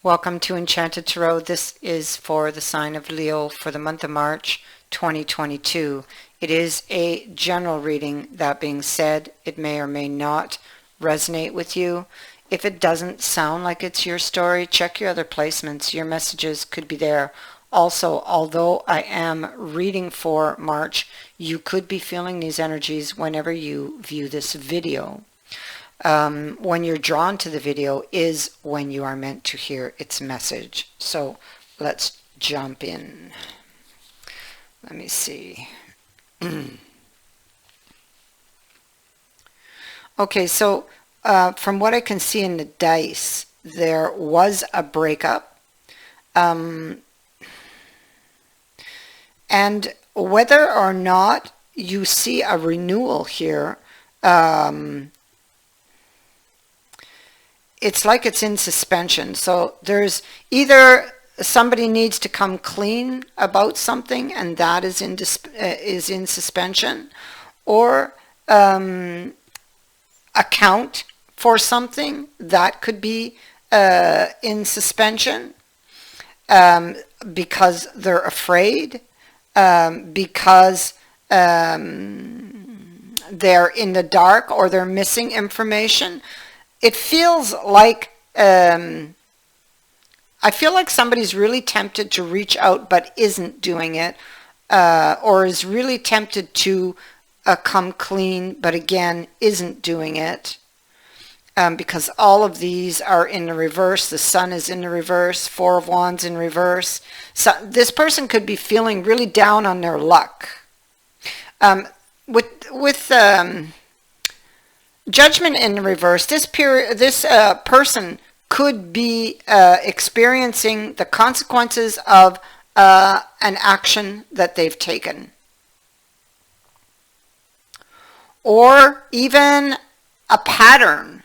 Welcome to Enchanted Tarot. This is for the sign of Leo for the month of March 2022. It is a general reading. That being said, it may or may not resonate with you. If it doesn't sound like it's your story, check your other placements. Your messages could be there. Also, although I am reading for March, you could be feeling these energies whenever you view this video. When you're drawn to the video is when you are meant to hear its message. So let's jump in. Let me see. Okay, so from what I can see in the dice, there was a breakup. And whether or not you see a renewal here, it's like it's in suspension. So there's either somebody needs to come clean about something and that is in suspension, or account for something that could be in suspension because they're afraid, because they're in the dark or they're missing information. It feels like, I feel like somebody's really tempted to reach out but isn't doing it, or is really tempted to come clean but again isn't doing it, because all of these are in the reverse. The Sun is in the reverse, Four of Wands in reverse. So this person could be feeling really down on their luck. With Judgment in the reverse, this person could be experiencing the consequences of an action that they've taken, or even a pattern.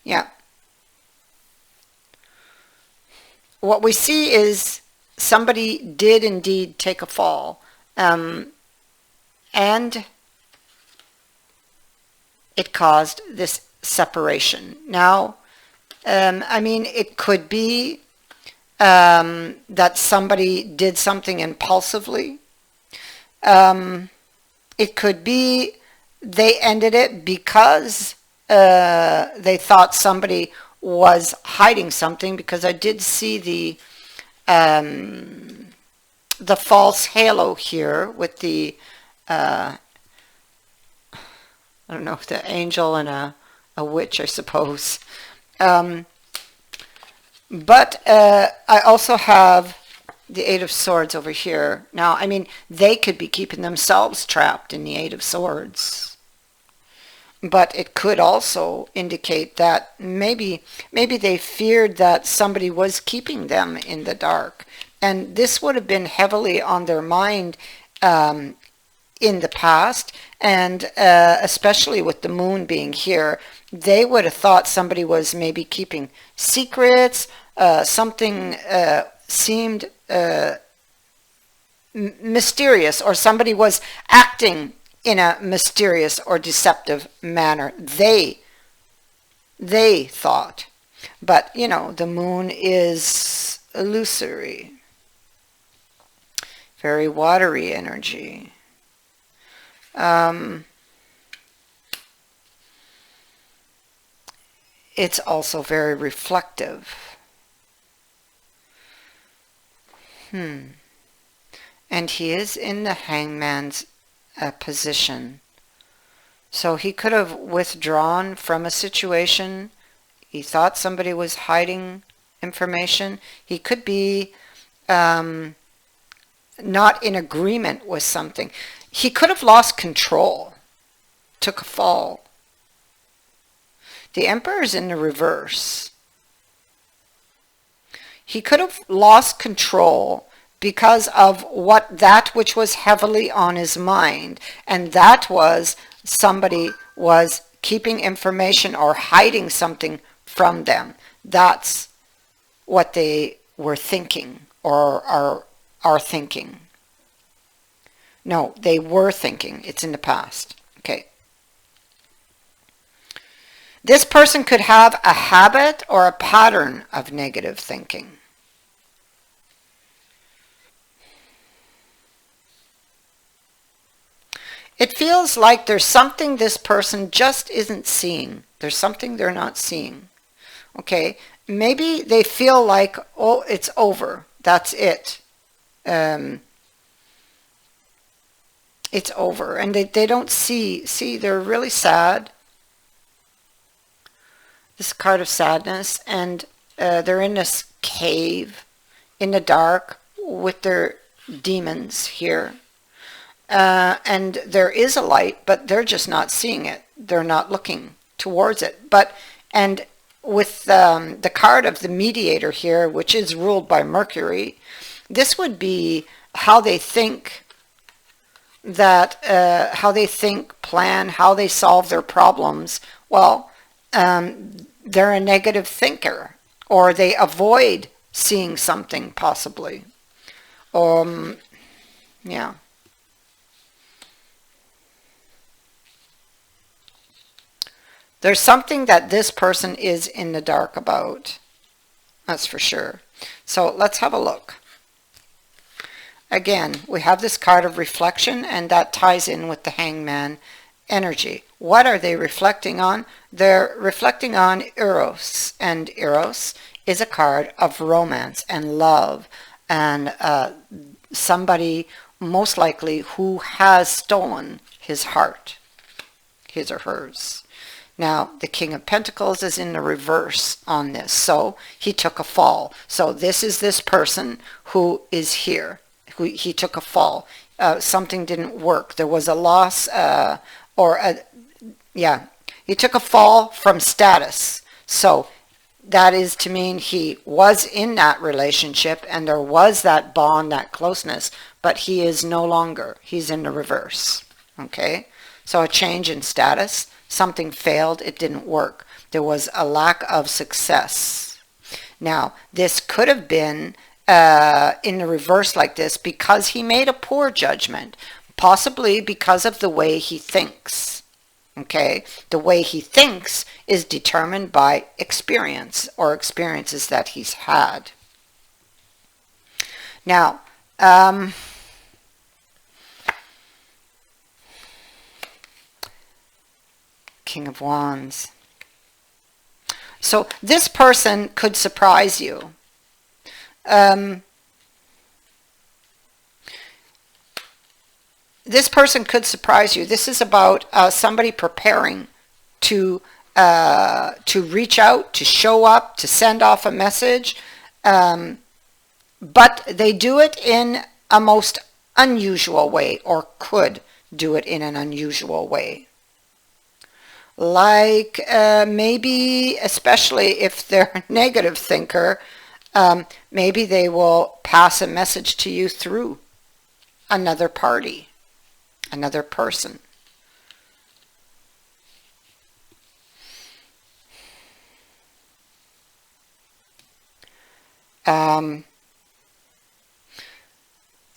Yeah. What we see is somebody did indeed take a fall. And it caused this separation. Now, I mean, it could be that somebody did something impulsively. It could be they ended it because they thought somebody was hiding something, because I did see the false halo here with the I don't know, the angel and a witch, I suppose. But I also have the Eight of Swords over here. Now, I mean, they could be keeping themselves trapped in the Eight of Swords. But it could also indicate that maybe they feared that somebody was keeping them in the dark. And this would have been heavily on their mind in the past, and especially with the moon being here, they would have thought somebody was maybe keeping secrets. Something seemed mysterious, or somebody was acting in a mysterious or deceptive manner. They thought. But, you know, the moon is illusory. Very watery energy. It's also very reflective. And he is in the Hangman's position. So he could have withdrawn from a situation. He thought somebody was hiding information. He could be not in agreement with something. He could have lost control, took a fall. The Emperor is in the reverse. He could have lost control because of that which was heavily on his mind, and that was somebody was keeping information or hiding something from them. That's what they were thinking, or are thinking. No, they were thinking. It's in the past. Okay. This person could have a habit or a pattern of negative thinking. It feels like there's something this person just isn't seeing. There's something they're not seeing. Okay, maybe they feel like, oh, it's over. That's it. It's over. And they don't see, they're really sad. This card of sadness. And they're in this cave in the dark with their demons here. And there is a light, but they're just not seeing it. They're not looking towards it. And with the card of the mediator here, which is ruled by Mercury, this would be how they think, how they think, plan, how they solve their problems. Well, they're a negative thinker, or they avoid seeing something possibly. Yeah. There's something that this person is in the dark about. That's for sure. So let's have a look. Again, we have this card of reflection, and that ties in with the Hangman energy. What are they reflecting on? They're reflecting on Eros, and Eros is a card of romance and love, and somebody most likely who has stolen his heart, his or hers. Now, the King of Pentacles is in the reverse on this, so he took a fall. So this is this person who is here. He took a fall. Something didn't work. There was a loss, he took a fall from status. So that is to mean he was in that relationship and there was that bond, that closeness, but he is no longer. He's in the reverse. Okay? So a change in status. Something failed, it didn't work. There was a lack of success. Now, this could have been in the reverse like this because he made a poor judgment, possibly because of the way he thinks. Okay? The way he thinks is determined by experience or experiences that he's had. Now, King of Wands. So this person could surprise you. This person could surprise you. This is about somebody preparing to reach out, to show up, to send off a message, but they do it in a most unusual way, or could do it in an unusual way. Like maybe, especially if they're a negative thinker, maybe they will pass a message to you through another party, another person.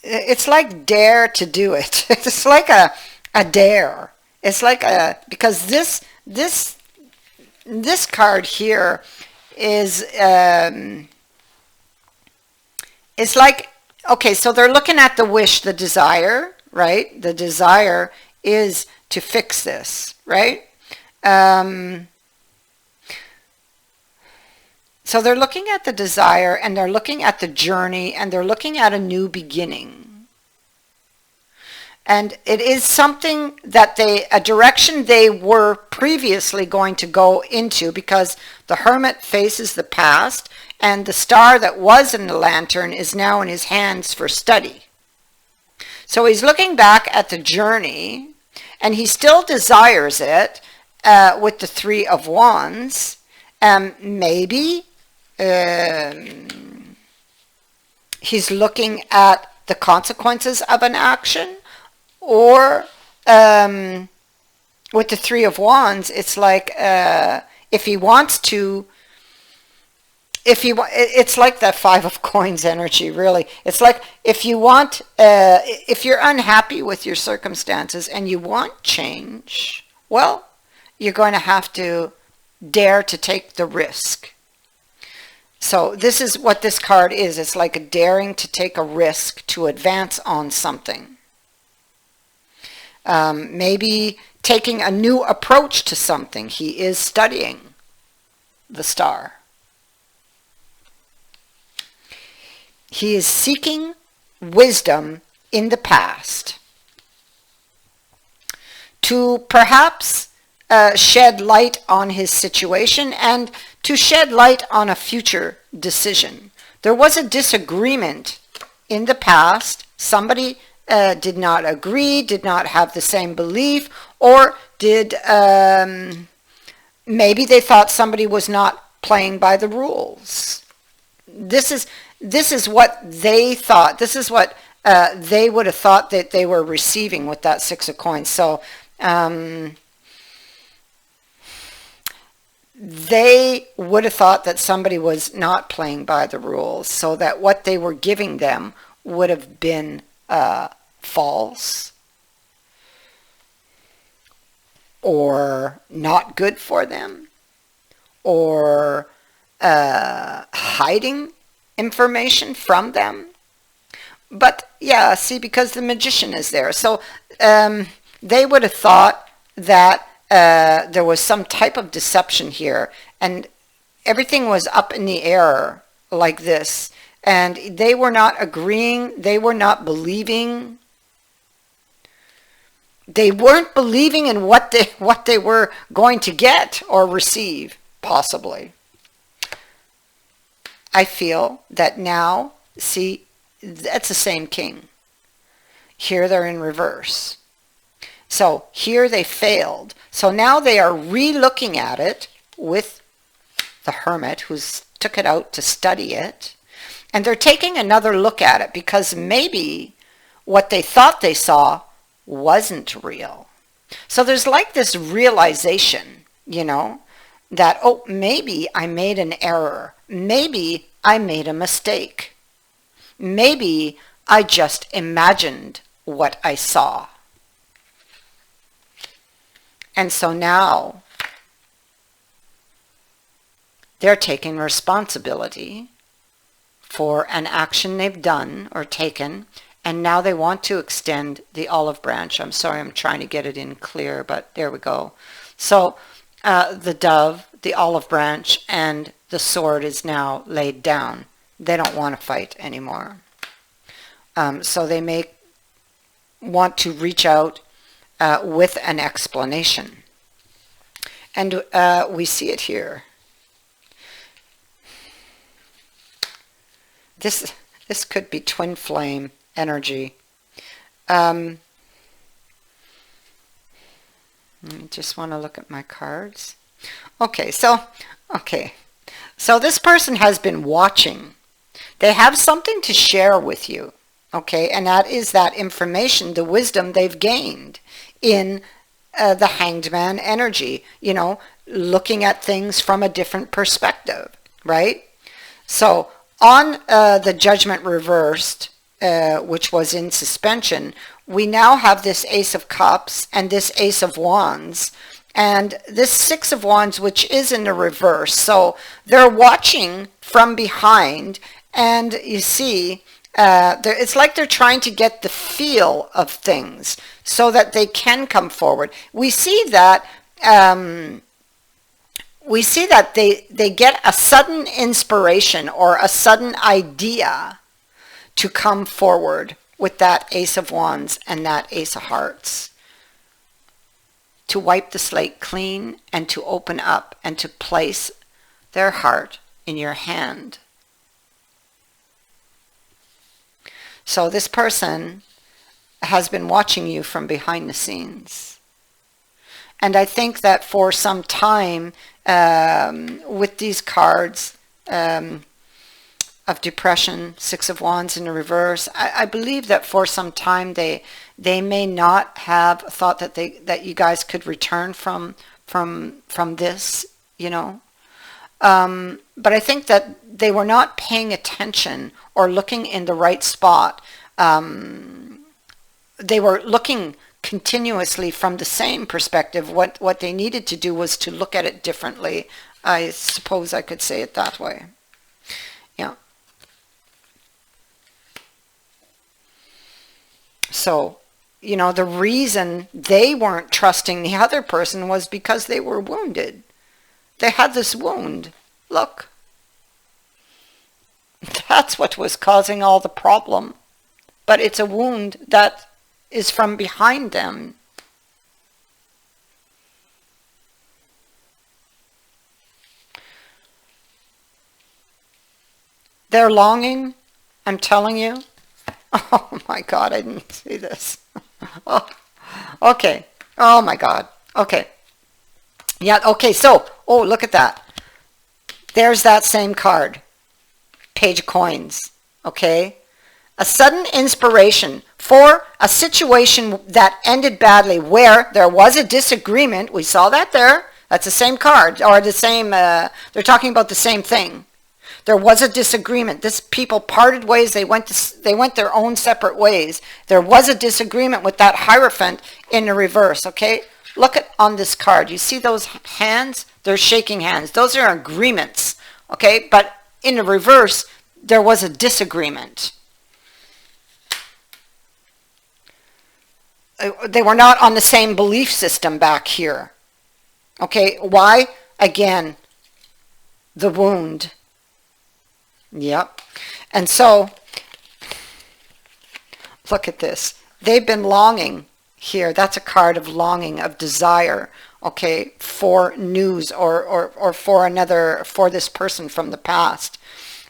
It's like dare to do it. It's like a dare. It's like because this card here is it's like, okay, so they're looking at the wish, the desire, right? The desire is to fix this, right? So they're looking at the desire, and they're looking at the journey, and they're looking at a new beginning. And it is something that a direction they were previously going to go into, because the Hermit faces the past, and the star that was in the lantern is now in his hands for study. So he's looking back at the journey, and he still desires it with the Three of Wands. Maybe he's looking at the consequences of an action, or with the Three of Wands, it's like if he wants to, it's like that Five of Coins energy, really. It's like if you want, if you're unhappy with your circumstances and you want change, well, you're going to have to dare to take the risk. So this is what this card is. It's like a daring to take a risk to advance on something. Maybe taking a new approach to something. He is studying the star. He is seeking wisdom in the past to perhaps shed light on his situation and to shed light on a future decision. There was a disagreement in the past. Somebody did not agree, did not have the same belief, or did maybe they thought somebody was not playing by the rules. This is what they thought. This is what they would have thought that they were receiving with that Six of Coins. So they would have thought that somebody was not playing by the rules, so that what they were giving them would have been false or not good for them, or hiding information from them. But yeah, see, because the Magician is there, so they would have thought that there was some type of deception here, and everything was up in the air like this, and they were not agreeing, they were not believing, they weren't believing in what they were going to get or receive, possibly. I feel that now, see, that's the same king. Here they're in reverse. So here they failed. So now they are re-looking at it with the Hermit, who's took it out to study it. And they're taking another look at it because maybe what they thought they saw wasn't real. So there's like this realization, you know, that, oh, maybe I made an error. Maybe I made a mistake. Maybe I just imagined what I saw. And so now they're taking responsibility for an action they've done or taken, and now they want to extend the olive branch. I'm sorry, I'm trying to get it in clear, but there we go. So the dove, the olive branch, and the sword is now laid down. They don't want to fight anymore. So they may want to reach out with an explanation. And we see it here. This could be twin flame energy. I just want to look at my cards. Okay, so this person has been watching. They have something to share with you. Okay, and that is that information, the wisdom they've gained in the Hanged Man energy, you know, looking at things from a different perspective, right? So on the Judgment reversed, which was in suspension, we now have this Ace of Cups and this Ace of Wands and this Six of Wands, which is in the reverse. So they're watching from behind, and you see, it's like they're trying to get the feel of things so that they can come forward. We see that they get a sudden inspiration or a sudden idea to come forward with that Ace of Wands and that Ace of Hearts, to wipe the slate clean and to open up and to place their heart in your hand. So this person has been watching you from behind the scenes. And I think that for some time, with these cards of depression, Six of Wands in the reverse, I believe that for some time they may not have thought that you guys could return from this, you know. But I think that they were not paying attention or looking in the right spot. They were looking continuously from the same perspective. What they needed to do was to look at it differently. I suppose I could say it that way. Yeah. So, you know, the reason they weren't trusting the other person was because they were wounded. They had this wound. Look. That's what was causing all the problem. But it's a wound that is from behind them. They're longing, I'm telling you. Oh my God, I didn't see this. Oh, okay. Oh my God. Okay. Yeah, okay, so, oh, look at that. There's that same card. Page of Coins. Okay? A sudden inspiration for a situation that ended badly, where there was a disagreement. We saw that there. That's the same card, or the same, they're talking about the same thing. There was a disagreement. This people parted ways. They went their own separate ways. There was a disagreement with that Hierophant in the reverse, okay? Look at on this card. You see those hands? They're shaking hands. Those are agreements, okay? But in the reverse, there was a disagreement. They were not on the same belief system back here. Okay, why? Again, the wound. Yep. And so, look at this. They've been longing here. That's a card of longing, of desire, okay, for news or for this person from the past.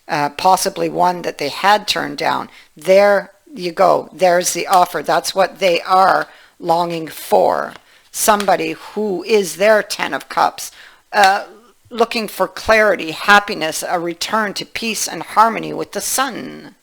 Possibly one that they had turned down. There you go. There's the offer. That's what they are longing for. Somebody who is their Ten of Cups. Looking for clarity, happiness, a return to peace and harmony with the sun.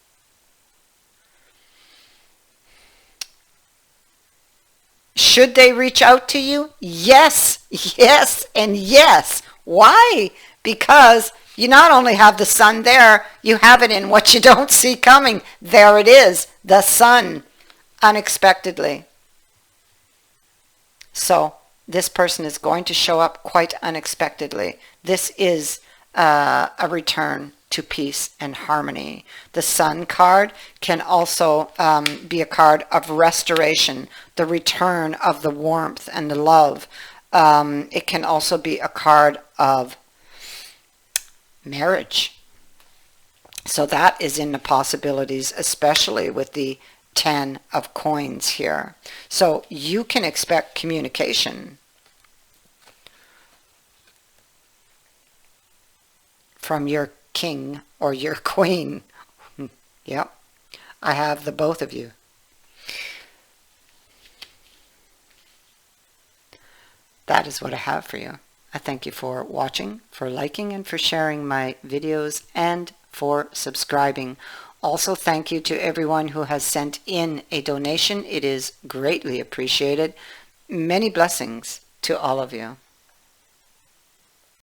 Should they reach out to you? Yes, yes, and yes. Why? Because you not only have the sun there, you have it in what you don't see coming. There it is, the sun, unexpectedly. So, this person is going to show up quite unexpectedly. This is a return to peace and harmony. The Sun card can also be a card of restoration, the return of the warmth and the love. It can also be a card of marriage. So that is in the possibilities, especially with the 10 of Coins here. So you can expect communication from your king or your queen. Yep, I have the both of you. That is what I have for you. I thank you for watching, for liking, and for sharing my videos, and for subscribing. Also, thank you to everyone who has sent in a donation. It is greatly appreciated. Many blessings to all of you.